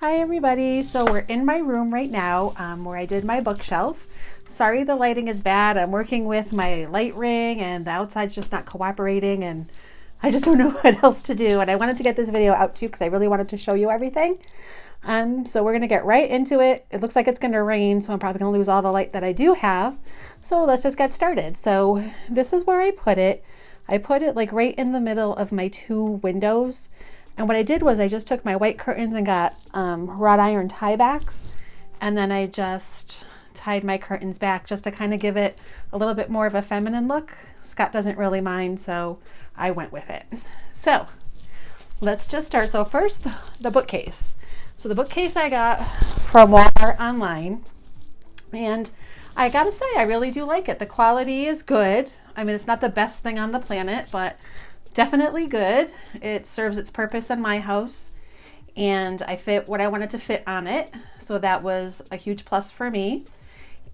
Hi everybody, so we're in my room right now where I did my bookshelf. Sorry the lighting is bad. I'm working with my light ring and the outside's just not cooperating and I just don't know what else to do, and I wanted to get this video out too because I really wanted to show you everything. So we're going to get right into it. It looks like it's going to rain, so I'm probably going to lose all the light that I do have. So let's just get started. So this is where I put it. I put it like right in the middle of my two windows. And what I did was I just took my white curtains and got wrought iron tie backs, and then I just tied my curtains back just to kind of give it a little bit more of a feminine look. Scott doesn't really mind, so I went with it. So let's just start. So first, the bookcase. So the bookcase I got from Walmart online, and I gotta say I really do like it. The quality is good. I mean, it's not the best thing on the planet, but definitely good. It serves its purpose in my house, and I fit what I wanted to fit on it, so that was a huge plus for me.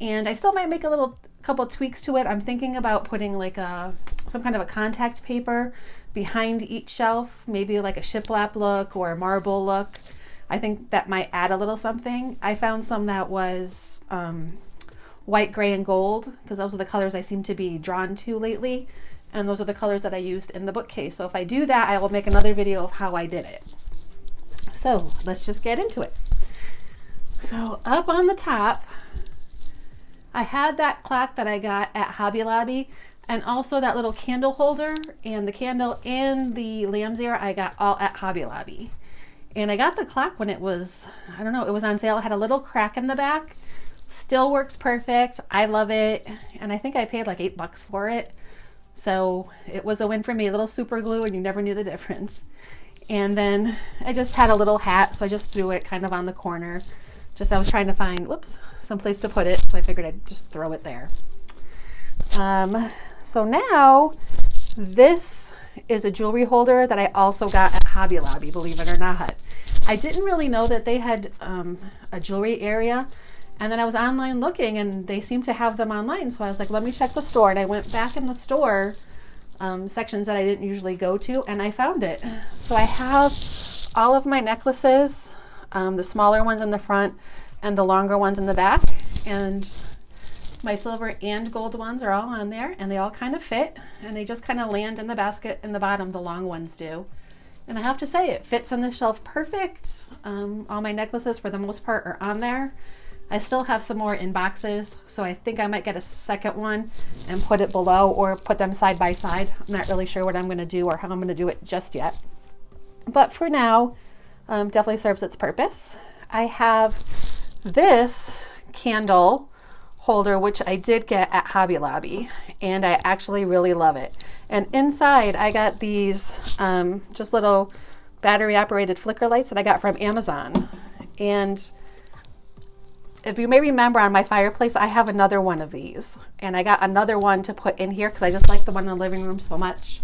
And I still might make a couple tweaks to it. I'm thinking about putting like some kind of a contact paper behind each shelf, maybe like a shiplap look or a marble look. I think that might add a little something. I found some that was white, gray, and gold, because those are the colors I seem to be drawn to lately. And those are the colors that I used in the bookcase. So if I do that, I will make another video of how I did it. So let's just get into it. So up on the top, I had that clock that I got at Hobby Lobby, and also that little candle holder, and the candle and the lamb's ear I got all at Hobby Lobby. And I got the clock when it was, I don't know, it was on sale. It had a little crack in the back. Still works perfect. I love it. And I think I paid like $8 for it. So it was a win for me. A little super glue and you never knew the difference. And then I just had a little hat, so I just threw it kind of on the corner. I was trying to find, some place to put it. So I figured I'd just throw it there. So now this is a jewelry holder that I also got at Hobby Lobby, believe it or not. I didn't really know that they had a jewelry area. And then I was online looking and they seemed to have them online. So I was like, let me check the store. And I went back in the store sections that I didn't usually go to, and I found it. So I have all of my necklaces, the smaller ones in the front and the longer ones in the back. And my silver and gold ones are all on there, and they all kind of fit. And they just kind of land in the basket in the bottom, the long ones do. And I have to say, it fits on the shelf perfect. All my necklaces, for the most part, are on there. I still have some more in boxes, so I think I might get a second one and put it below or put them side by side. I'm not really sure what I'm going to do or how I'm going to do it just yet. But for now, definitely serves its purpose. I have this candle holder, which I did get at Hobby Lobby, and I actually really love it. And inside, I got these just little battery-operated flicker lights that I got from Amazon. And if you may remember, on my fireplace, I have another one of these, and I got another one to put in here because I just like the one in the living room so much.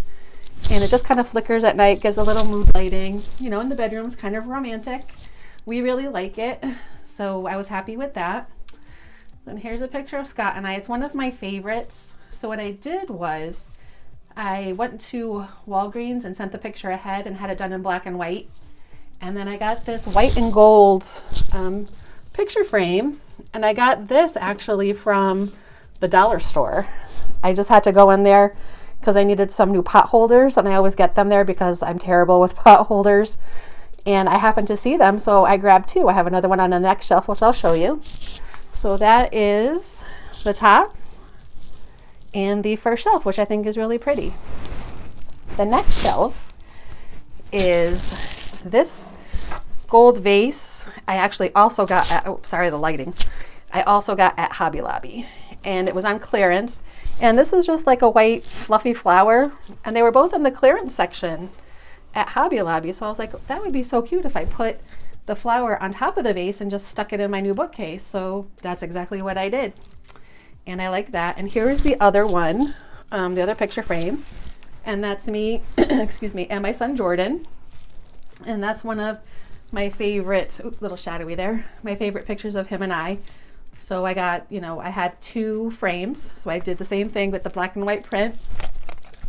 And it just kind of flickers at night, gives a little mood lighting, you know, in the bedroom. It's kind of romantic. We really like it, so I was happy with that. And here's a picture of Scott and I. It's one of my favorites. So what I did was I went to Walgreens and sent the picture ahead and had it done in black and white. And then I got this white and gold picture frame, and I got this actually from the dollar store. I just had to go in there because I needed some new pot holders, and I always get them there because I'm terrible with pot holders, and I happened to see them, so I grabbed two. I have another one on the next shelf, which I'll show you. So that is the top and the first shelf, which I think is really pretty. The next shelf is this gold vase. I actually also got at, the lighting. I also got at Hobby Lobby, and it was on clearance. And this is just like a white fluffy flower, and they were both in the clearance section at Hobby Lobby. So I was like, that would be so cute if I put the flower on top of the vase and just stuck it in my new bookcase. So that's exactly what I did, and I like that. And here is the other one, the other picture frame, and that's me excuse me, and my son Jordan. And that's one of my favorite, little shadowy there, my favorite pictures of him and I. So I got, I had two frames, so I did the same thing with the black and white print,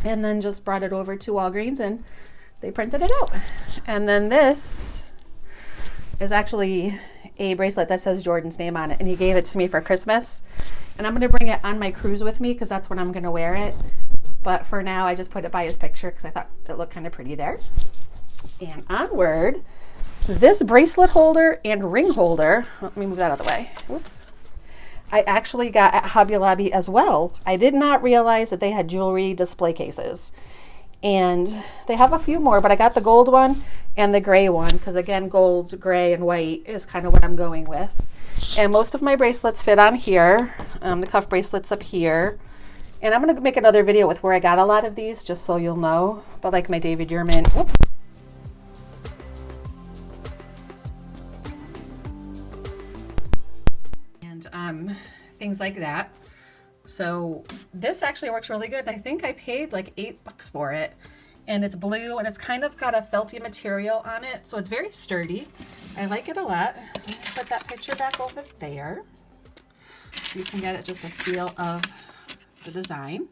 and then just brought it over to Walgreens and they printed it out. And then this is actually a bracelet that says Jordan's name on it, and he gave it to me for Christmas. And I'm going to bring it on my cruise with me because that's when I'm going to wear it. But for now, I just put it by his picture because I thought it looked kind of pretty there. And onward, this bracelet holder and ring holder, let me move that out of the way. Whoops. I actually got at Hobby Lobby as well. I did not realize that they had jewelry display cases. And they have a few more, but I got the gold one and the gray one because, again, gold, gray, and white is kind of what I'm going with. And most of my bracelets fit on here. The cuff bracelets up here. And I'm going to make another video with where I got a lot of these just so you'll know. But like my David Yurman, whoops. And things like that. So this actually works really good. I think I paid like $8 for it. And it's blue and it's kind of got a felty material on it. So it's very sturdy. I like it a lot. Let me put that picture back over there so you can get it just a feel of the design.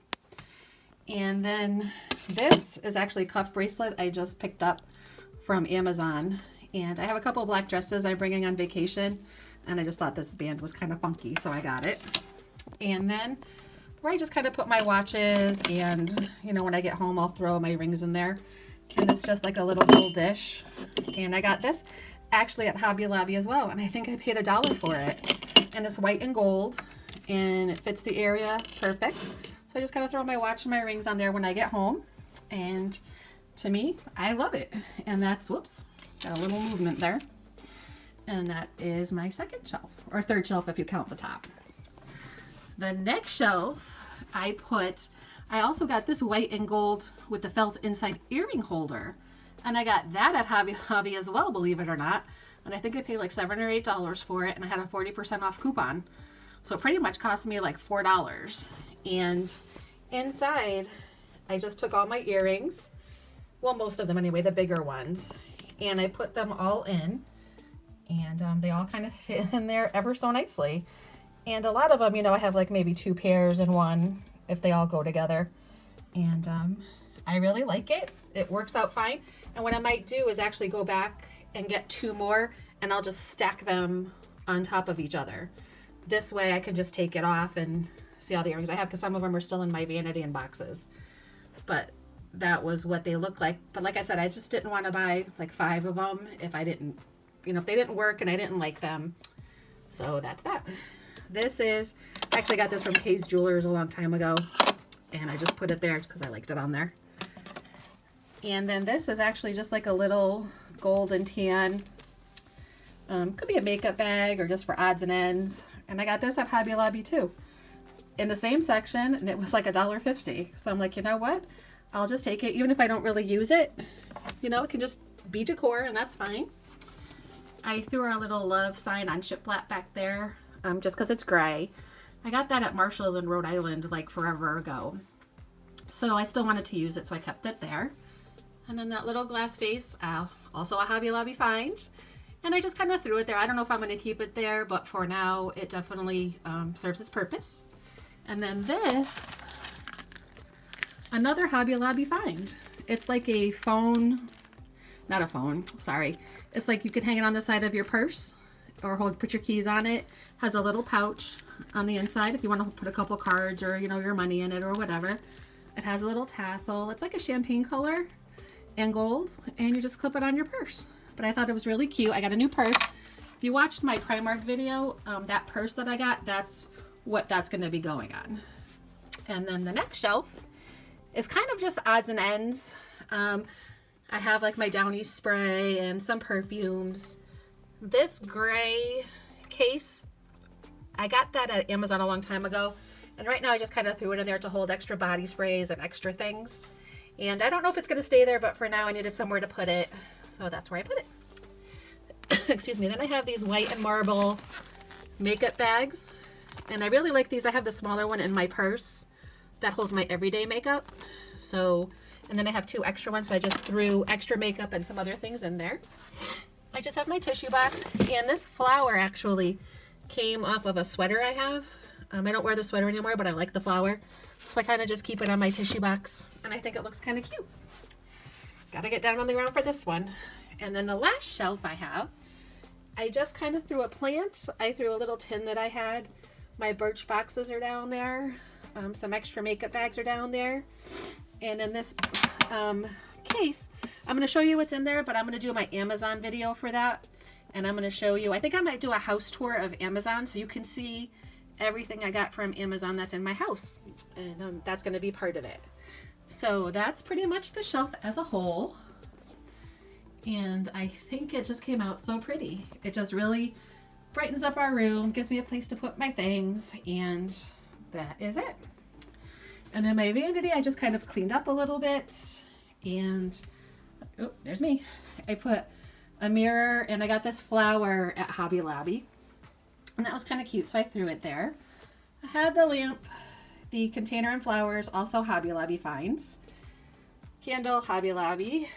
And then this is actually a cuff bracelet I just picked up from Amazon. And I have a couple of black dresses I'm bringing on vacation. And I just thought this band was kind of funky, so I got it. And then where I just kind of put my watches and, you know, when I get home, I'll throw my rings in there. And it's just like a little gold dish. And I got this actually at Hobby Lobby as well. And I think I paid $1 for it. And it's white and gold. And it fits the area perfect. So I just kind of throw my watch and my rings on there when I get home. And to me, I love it. And that's, whoops, got a little movement there. And that is my second shelf, or third shelf if you count the top. The next shelf I also got this white and gold with the felt inside earring holder. And I got that at Hobby Lobby as well, believe it or not. And I think I paid like $7 or $8 for it, and I had a 40% off coupon. So it pretty much cost me like $4. And inside, I just took all my earrings, well, most of them anyway, the bigger ones, and I put them all in. And they all kind of fit in there ever so nicely. And a lot of them, you know, I have like maybe 2 pairs in one if they all go together. And I really like it. It works out fine. And what I might do is actually go back and get 2 more, and I'll just stack them on top of each other. This way I can just take it off and see all the earrings I have, because some of them are still in my vanity in boxes. But that was what they look like. But like I said, I just didn't want to buy like 5 of them if I didn't, you know, if they didn't work and I didn't like them. So that's that. This is, I actually got this from Kay's Jewelers a long time ago, and I just put it there because I liked it on there. And then this is actually just like a little gold and tan, could be a makeup bag or just for odds and ends. And I got this at Hobby Lobby too, in the same section, and it was like $1.50. So I'm like, you know what? I'll just take it, even if I don't really use it. You know, it can just be decor, and that's fine. I threw our little love sign on shiplap back there, just because it's gray. I got that at Marshall's in Rhode Island like forever ago. So I still wanted to use it, so I kept it there. And then that little glass vase, also a Hobby Lobby find. And I just kind of threw it there. I don't know if I'm going to keep it there, but for now, it definitely serves its purpose. And then this, another Hobby Lobby find. It's like a phone, not a phone, sorry. It's like you could hang it on the side of your purse or put your keys on it. Has a little pouch on the inside if you want to put a couple cards or, you know, your money in it or whatever. It has a little tassel. It's like a champagne color and gold, and you just clip it on your purse. But I thought it was really cute. I got a new purse. If you watched my Primark video, that purse that I got, that's what that's going to be going on. And then the next shelf is kind of just odds and ends. I have like my Downy spray and some perfumes. This gray case, I got that at Amazon a long time ago. And right now I just kind of threw it in there to hold extra body sprays and extra things. And I don't know if it's going to stay there, but for now I needed somewhere to put it. So that's where I put it. Excuse me. Then I have these white and marble makeup bags. And I really like these. I have the smaller one in my purse that holds my everyday makeup. So, and then I have 2 extra ones. So I just threw extra makeup and some other things in there. I just have my tissue box. And this flower actually came off of a sweater I have. I don't wear the sweater anymore, but I like the flower. So I kind of just keep it on my tissue box. And I think it looks kind of cute. Got to get down on the ground for this one. And then the last shelf I have I just kind of threw a plant. I threw a little tin that I had. My birch boxes are down there. Some extra makeup bags are down there. And in this case, I'm going to show you what's in there, but I'm going to do my Amazon video for that. And I'm going to show you, I think I might do a house tour of Amazon so you can see everything I got from Amazon that's in my house. And that's going to be part of it. So that's pretty much the shelf as a whole. And I think it just came out so pretty. It just really brightens up our room, gives me a place to put my things, and that is it. And then my vanity, I just kind of cleaned up a little bit, and oh, there's me. I put a mirror, and I got this flower at Hobby Lobby, and that was kind of cute, so I threw it there. I had the lamp, the container and flowers, also Hobby Lobby finds. Candle, Hobby Lobby.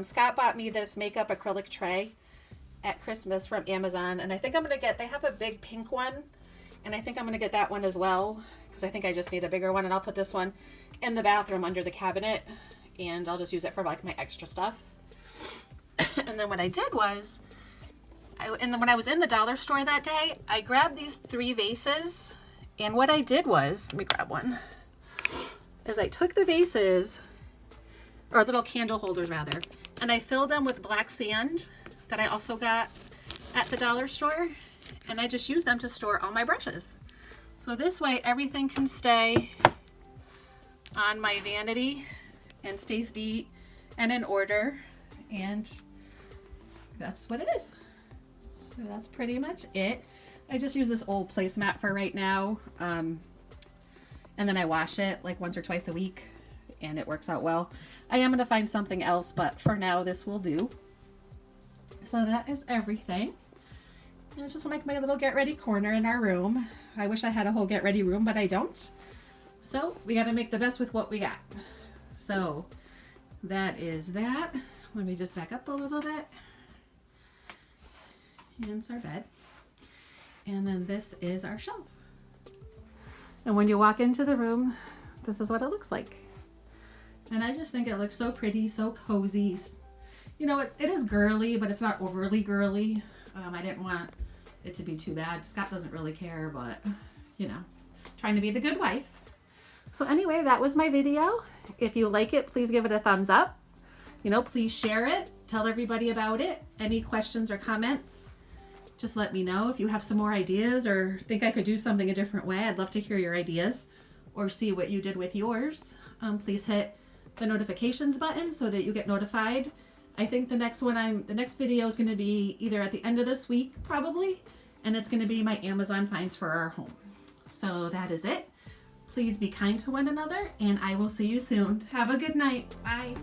Scott bought me this makeup acrylic tray at Christmas from Amazon, and I think I'm gonna get, they have a big pink one, and I think I'm gonna get that one as well, because I think I just need a bigger one, and I'll put this one in the bathroom under the cabinet, and I'll just use it for like my extra stuff. And then what I did was, when I was in the dollar store that day, I grabbed these 3 vases, and what I did was, let me grab one, is I took the vases, or little candle holders rather, and I filled them with black sand that I also got at the dollar store, and I just use them to store all my brushes. So this way everything can stay on my vanity and stays neat and in order, and that's what it is. So that's pretty much it. I just use this old placemat for right now, and then I wash it like once or twice a week, and it works out well. I am going to find something else, but for now this will do. So that is everything. And it's just like my little get ready corner in our room. I wish I had a whole get ready room, but I don't. So we got to make the best with what we got. So that is that. Let me just back up a little bit. And it's our bed. And then this is our shelf. And when you walk into the room, this is what it looks like. And I just think it looks so pretty, so cozy. You know, it is girly, but it's not overly girly. I didn't want it to be too bad. Scott doesn't really care, but, you know, trying to be the good wife. So anyway, that was my video. If you like it, please give it a thumbs up. You know, please share it. Tell everybody about it. Any questions or comments, just let me know. If you have some more ideas or think I could do something a different way, I'd love to hear your ideas or see what you did with yours. Please hit the notifications button so that you get notified. I think the next video is going to be either at the end of this week probably, and it's going to be my Amazon finds for our home. So that is it. Please be kind to one another, and I will see you soon. Have a good night. Bye.